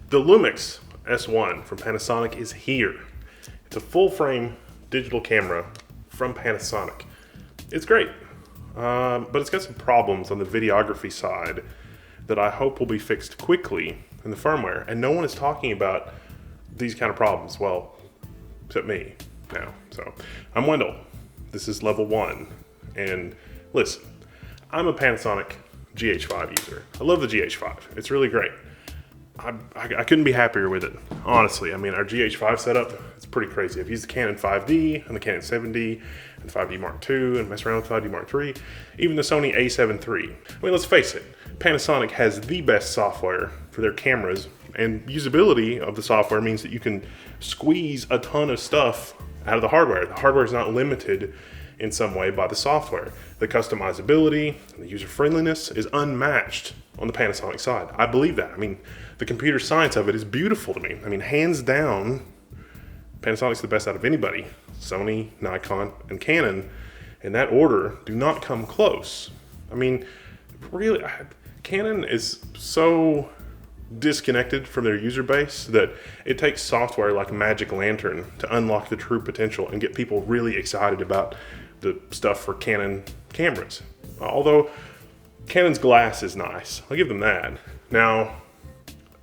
The Lumix S1 from Panasonic is here. It's a full frame digital camera from Panasonic. It's great, but it's got some problems on the videography side that I hope will be fixed quickly in the firmware. And no one is talking about these kind of problems, well, except me now. So I'm Wendell. This is level 1. And listen, I'm a Panasonic GH5 user. I love the GH5. It's really great. I couldn't be happier with it, honestly. I mean, our GH5 setup, it's pretty crazy. I've used the Canon 5D and the Canon 7D and the 5D Mark II and messed around with the 5D Mark III, even the Sony a7 III. I mean, let's face it, Panasonic has the best software for their cameras, and usability of the software means that you can squeeze a ton of stuff out of the hardware. The hardware is not limited in some way by the software. The customizability and the user friendliness is unmatched on the Panasonic side. I believe that. I mean, the computer science of it is beautiful to me. I mean, hands down, Panasonic's the best out of anybody. Sony, Nikon, and Canon, in that order, do not come close. I mean, really, Canon is so disconnected from their user base that it takes software like Magic Lantern to unlock the true potential and get people really excited about the stuff for Canon cameras. Although Canon's glass is nice, I'll give them that. Now,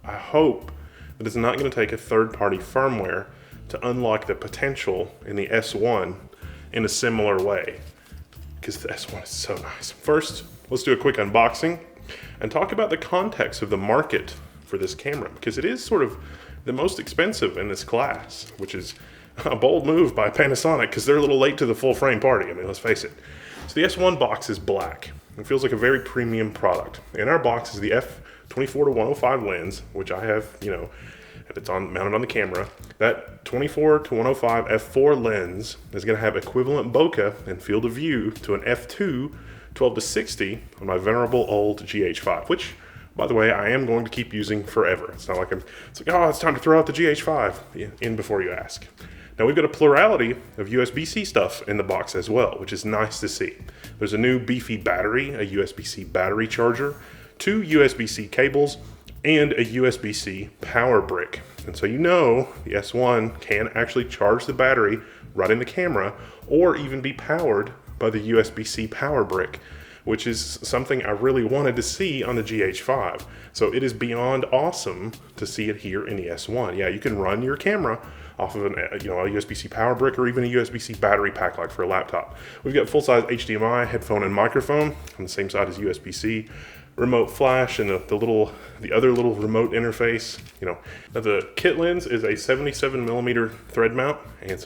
I hope that it's not going to take a third-party firmware to unlock the potential in the S1 in a similar way, because the S1 is so nice. First, let's do a quick unboxing and talk about the context of the market for this camera, because it is sort of the most expensive in this class, which is a bold move by Panasonic because they're a little late to the full frame party. I mean, let's face it. So the S1 box is black. It feels like a very premium product. In our box is the f/24-105 lens, which I have, and it's mounted on the camera. That 24-105 f4 lens is going to have equivalent bokeh and field of view to an f2 12-60 on my venerable old GH5, which, by the way, I am going to keep using forever. It's not like it's time to throw out the GH5 in before you ask. Now we've got a plurality of USB-C stuff in the box as well, which is nice to see. There's a new beefy battery, a USB-C battery charger, 2 USB-C cables, and a USB-C power brick. And so the S1 can actually charge the battery right in the camera, or even be powered by the USB-C power brick, which is something I really wanted to see on the GH5. So it is beyond awesome to see it here in the S1. Yeah, you can run your camera off of a USB-C power brick or even a USB-C battery pack like for a laptop. We've got full-size HDMI, headphone, and microphone on the same side as USB-C, remote flash, and the other little remote interface. Now the kit lens is a 77mm thread mount, and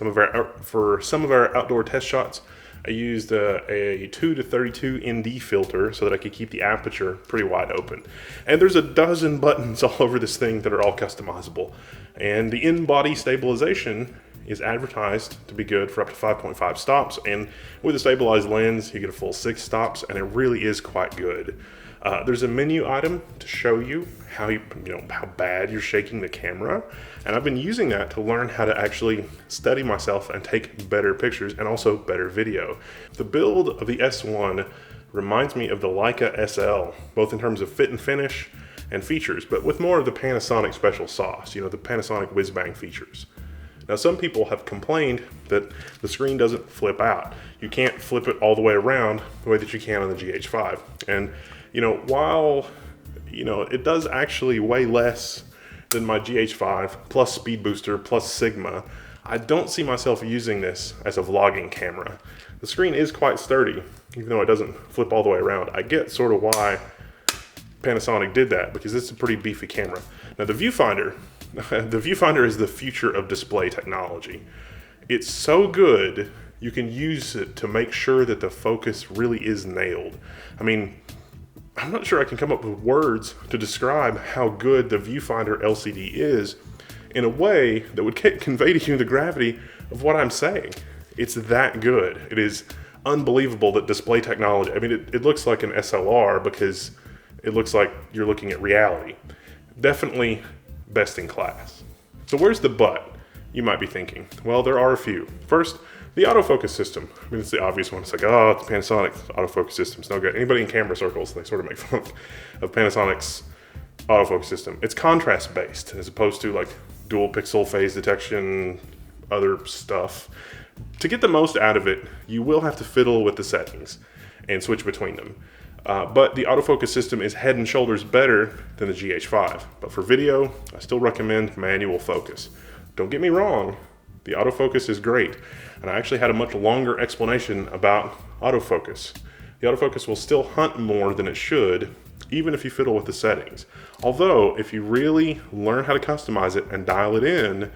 for some of our outdoor test shots, I used a 2-32 ND filter so that I could keep the aperture pretty wide open. And there's a dozen buttons all over this thing that are all customizable. And the in-body stabilization is advertised to be good for up to 5.5 stops. And with a stabilized lens, you get a full 6 stops, and it really is quite good. There's a menu item to show you how bad you're shaking the camera, and I've been using that to learn how to actually study myself and take better pictures and also better video. The build of the S1 reminds me of the Leica SL, both in terms of fit and finish and features, but with more of the Panasonic special sauce, the Panasonic whiz-bang features. Now, some people have complained that the screen doesn't flip out. You can't flip it all the way around the way that you can on the GH5. And while it does actually weigh less than my GH5 plus speed booster plus Sigma, I don't see myself using this as a vlogging camera. The screen is quite sturdy, even though it doesn't flip all the way around. I get sort of why Panasonic did that, because it's a pretty beefy camera. Now the Viewfinder is the future of display technology. It's so good, you can use it to make sure that the focus really is nailed. I mean, I'm not sure I can come up with words to describe how good the Viewfinder LCD is in a way that would convey to you the gravity of what I'm saying. It's that good. It is unbelievable that display technology, I mean, it looks like an SLR because it looks like you're looking at reality. Definitely best in class. So where's the but, you might be thinking? Well, there are a few. First, the autofocus system. I mean, it's the obvious one. It's like, it's Panasonic autofocus system. It's no good. Anybody in camera circles, they sort of make fun of Panasonic's autofocus system. It's contrast based as opposed to like dual pixel phase detection, other stuff. To get the most out of it, you will have to fiddle with the settings and switch between them. But the autofocus system is head and shoulders better than the GH5. But for video, I still recommend manual focus. Don't get me wrong, the autofocus is great. And I actually had a much longer explanation about autofocus. The autofocus will still hunt more than it should, even if you fiddle with the settings. Although, if you really learn how to customize it and dial it in,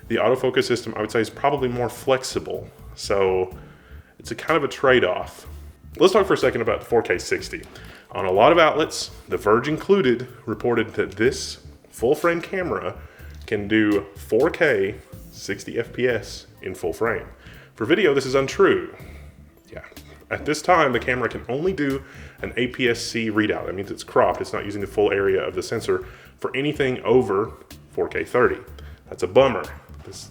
the autofocus system, I would say, is probably more flexible. So it's a kind of a trade-off. Let's talk for a second about 4K 60. On a lot of outlets, The Verge included, reported that this full-frame camera can do 4K 60 FPS in full frame. For video, this is untrue. Yeah. At this time, the camera can only do an APS-C readout. That means it's cropped. It's not using the full area of the sensor for anything over 4K 30. That's a bummer.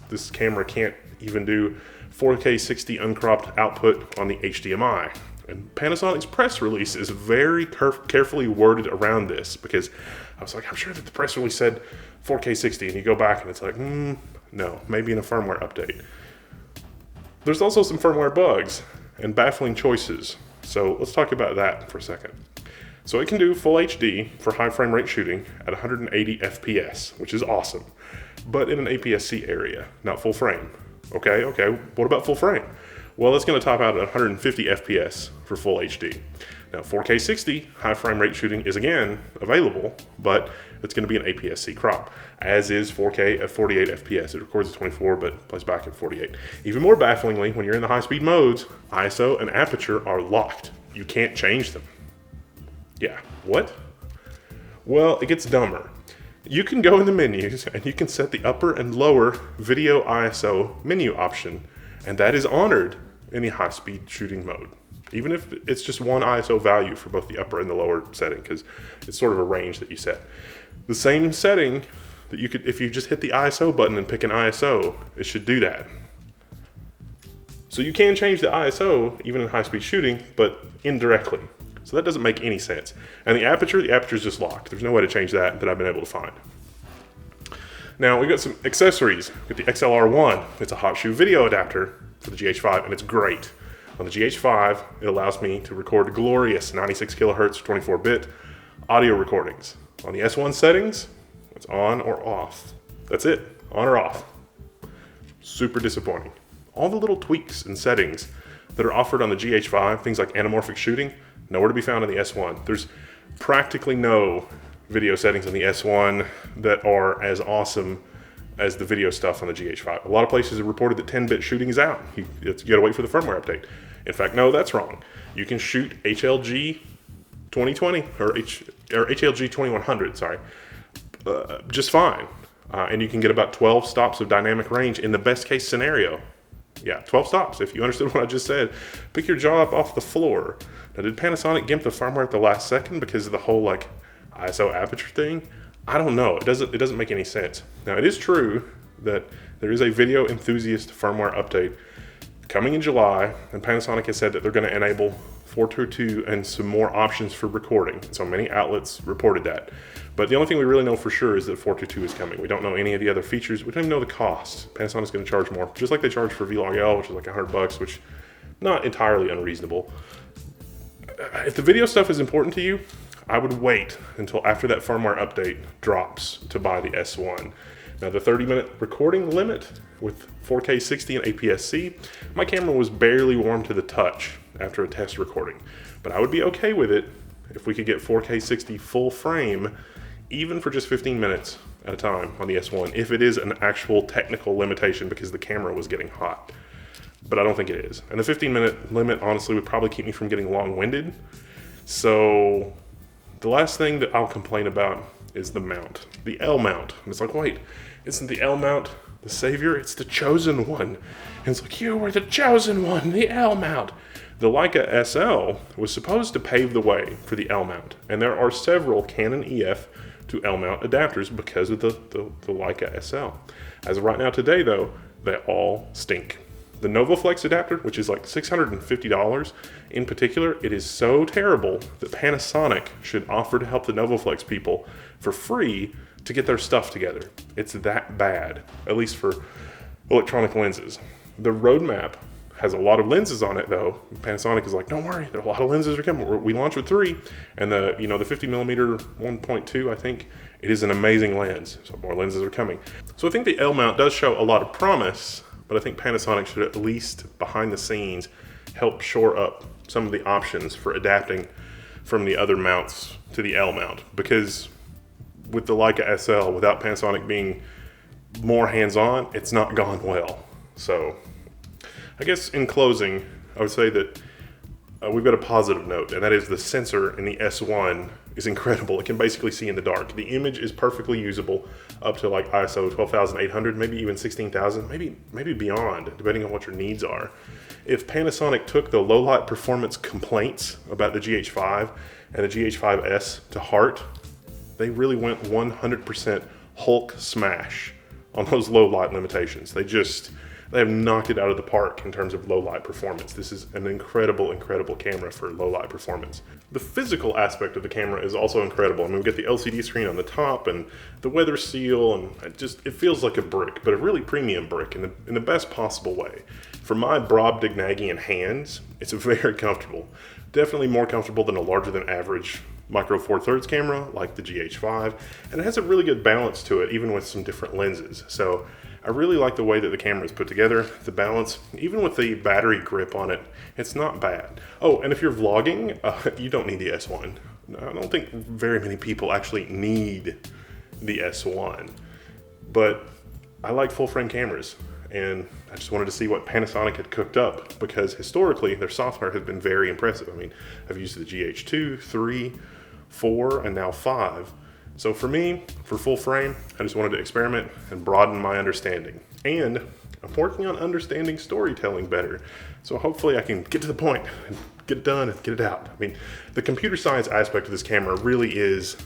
This camera can't even do 4K 60 uncropped output on the HDMI. And Panasonic's press release is very carefully worded around this, because I was like, I'm sure that the press release said 4K 60, and you go back and it's like, no, maybe in a firmware update. There's also some firmware bugs and baffling choices. So let's talk about that for a second. So it can do full HD for high frame rate shooting at 180 FPS, which is awesome, but in an APS-C area, not full frame. Okay, what about full frame? Well, it's going to top out at 150 FPS for full HD. Now, 4K 60 high frame rate shooting is again available, but it's going to be an APS-C crop, as is 4K at 48 FPS. It records at 24, but plays back at 48. Even more bafflingly, when you're in the high-speed modes, ISO and aperture are locked. You can't change them. Yeah, what? Well, it gets dumber. You can go in the menus and you can set the upper and lower video ISO menu option, and that is honored in the high-speed shooting mode, even if it's just one ISO value for both the upper and the lower setting, because it's sort of a range that you set. The same setting that you could, if you just hit the ISO button and pick an ISO, it should do that. So you can change the ISO even in high-speed shooting, but indirectly. So that doesn't make any sense. And the aperture is just locked. There's no way to change that I've been able to find. Now we've got some accessories. We've got the XLR1. It's a hot shoe video adapter for the GH5, and it's great. On the GH5, it allows me to record glorious 96 kilohertz 24-bit audio recordings. On the S1 settings, it's on or off. That's it, on or off. Super disappointing. All the little tweaks and settings that are offered on the GH5, things like anamorphic shooting, nowhere to be found on the S1. There's practically no video settings on the S1 that are as awesome as the video stuff on the GH5. A lot of places have reported that 10-bit shooting is out. You gotta wait for the firmware update. In fact, no, that's wrong. You can shoot HLG 2020 or HLG 2100, sorry, just fine. And you can get about 12 stops of dynamic range in the best case scenario. Yeah, 12 stops, if you understood what I just said. Pick your jaw up off the floor. Now, did Panasonic gimp the firmware at the last second because of the whole like ISO aperture thing? I don't know. It doesn't make any sense. Now, it is true that there is a video enthusiast firmware update coming in July, and Panasonic has said that they're going to enable 422 and some more options for recording. So many outlets reported that. But the only thing we really know for sure is that 422 is coming. We don't know any of the other features. We don't even know the cost. Panasonic's going to charge more, just like they charge for Vlog-L, which is like $100, which not entirely unreasonable. If the video stuff is important to you, I would wait until after that firmware update drops to buy the S1. Now, the 30-minute recording limit with 4K 60 and APS-C, my camera was barely warm to the touch after a test recording. But I would be okay with it if we could get 4K 60 full frame, even for just 15 minutes at a time on the S1, if it is an actual technical limitation because the camera was getting hot. But I don't think it is. And the 15-minute limit, honestly, would probably keep me from getting long-winded. So the last thing that I'll complain about is the mount, the L mount. And it's like, wait, isn't the L mount the savior? It's the chosen one. And it's like, you were the chosen one, the L mount. The Leica SL was supposed to pave the way for the L mount. And there are several Canon EF to L mount adapters because of the Leica SL. As of right now today, though, they all stink. The NovoFlex adapter, which is like $650 in particular, it is so terrible that Panasonic should offer to help the NovoFlex people for free to get their stuff together. It's that bad, at least for electronic lenses. The roadmap has a lot of lenses on it though. Panasonic is like, don't worry, there are a lot of lenses are coming. We launched with 3, and the 50mm 1.2, I think, it is an amazing lens. So more lenses are coming. So I think the L mount does show a lot of promise, but I think Panasonic should at least behind the scenes help shore up some of the options for adapting from the other mounts to the L mount, because with the Leica SL, without Panasonic being more hands-on, it's not gone well. So I guess in closing, I would say that we've got a positive note, and that is the sensor in the S1 is incredible. It can basically see in the dark. The image is perfectly usable up to like ISO 12,800, maybe even 16,000, maybe beyond, depending on what your needs are. If Panasonic took the low light performance complaints about the GH5 and the GH5S to heart, they really went 100% Hulk smash on those low light limitations. They have knocked it out of the park in terms of low light performance. This is an incredible, incredible camera for low light performance. The physical aspect of the camera is also incredible. I mean, we get the LCD screen on the top and the weather seal, and it feels like a brick, but a really premium brick in the best possible way. For my Brobdingnagian hands, it's very comfortable. Definitely more comfortable than a larger than average Micro Four Thirds camera like the GH5, and it has a really good balance to it, even with some different lenses. So I really like the way that the camera is put together, the balance, even with the battery grip on it, it's not bad. Oh, and if you're vlogging, you don't need the S1. I don't think very many people actually need the S1, but I like full frame cameras, and I just wanted to see what Panasonic had cooked up, because historically their software has been very impressive. I mean, I've used the GH2, 3, 4, and now 5. So for me, for full frame, I just wanted to experiment and broaden my understanding. And I'm working on understanding storytelling better. So hopefully I can get to the point and get it done and get it out. I mean, the computer science aspect of this camera really is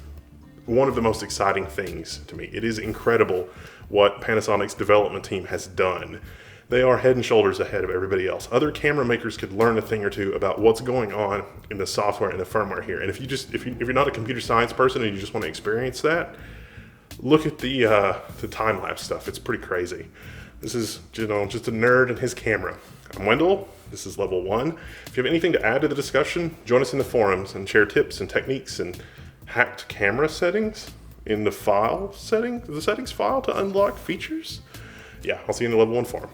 one of the most exciting things to me. It is incredible what Panasonic's development team has done. They are head and shoulders ahead of everybody else. Other camera makers could learn a thing or two about what's going on in the software and the firmware here. And if you're not a computer science person and you just want to experience that, look at the time-lapse stuff. It's pretty crazy. This is just a nerd and his camera. I'm Wendell. This is level 1. If you have anything to add to the discussion, join us in the forums and share tips and techniques and hacked camera settings in the settings file to unlock features. Yeah, I'll see you in the level 1 forum.